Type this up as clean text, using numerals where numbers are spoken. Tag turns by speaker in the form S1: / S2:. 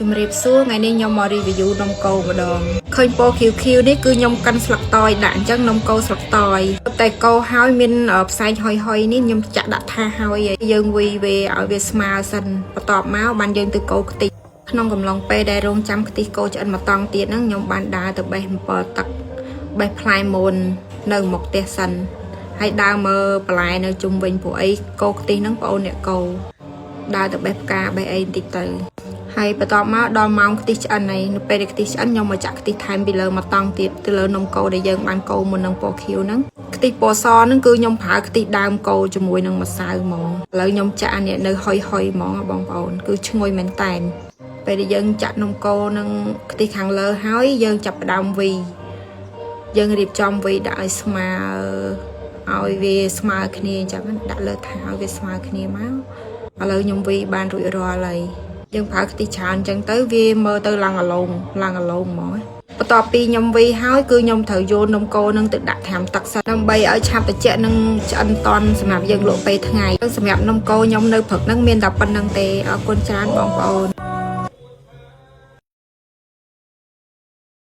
S1: ជំរាបសួរថ្ងៃនេះខ្ញុំមក review នំកូរម្ដងឃើញពណ៌ខៀវៗនេះគឺខ្ញុំកាន់ស្លឹកតយដាក់អញ្ចឹងនំកូរស្លឹកតយតែកូរហើយមានផ្សែងហុយៗនេះខ្ញុំចាក់ដាក់ថាហើយយើងវីវាឲ្យវាស្មើសិនបន្ទាប់មកបានយើងទៅកូរខ្ទិះក្នុងកំឡុងពេលដែលរងចាំខ្ទិះកូរឆ្អិនមកតង់ទៀតហ្នឹងខ្ញុំបានដើរទៅបេះអំពិលទឹកបេះផ្លែមូននៅមុខផ្ទះសិនហើយដើរមើលបន្លែនៅជុំវិញព្រោះអីកូរខ្ទិះហ្នឹងបងអូនអ្នកកូរដើរទៅបេះផ្កាបេះអីបន្តិចទៅហើយបន្ទាប់មកដល់ម៉ោងខ្ទិះឆ្អិនហើយនៅពេលដែលខ្ទិះឆ្អិនខ្ញុំមកចាក់ខ្ទិះថែមពីលើមកតង់ទៀតទៅលើនំកូរដែលយើងបានកូរមុននឹងពណ៌ខៀវហ្នឹងខ្ទិះពណ៌សហ្នឹងគឺខ្ញុំប្រើខ្ទិះដើមកូរជាមួយនឹងម្សៅហ្មងឥឡូវខ្ញុំចាក់អានេះនៅហុយហ្មងបងប្អូនគឺឈ្ងុយមែនតែនពេលដែលយើងចាក់នំកូរនឹងខ្ទិះខាងលើហើយយើងចាប់ផ្ដើមវីយើងរៀបចំវីដាក់ឲ្យស្មើឲ្យវាស្មើគ្នាអញ្ចឹងដាក់លើថាឲ្យវាស្មើគ្នាមកឥឡូវខ្ញុំវីបានរួចរាល់ហើយយើងប្រើខ្ទិះច្រើនអញ្ចឹងទៅវាមើលទៅឡើងអាឡូងហ្មងបន្ទាប់ពីខ្ញុំវីហើយគឺខ្ញុំត្រូវយកនំកូរនឹងទៅដាក់ត្រាំទឹកសិនដើម្បីឲ្យឆាប់ត្រជាក់និងឆ្អិនតន់សម្រាប់យើងលក់ពេលថ្ងៃសម្រាប់នំកូរខ្ញុំនៅព្រឹកហ្នឹងមានតែប៉ុណ្្នឹងទេអរគុណច្រើនបងប្អូន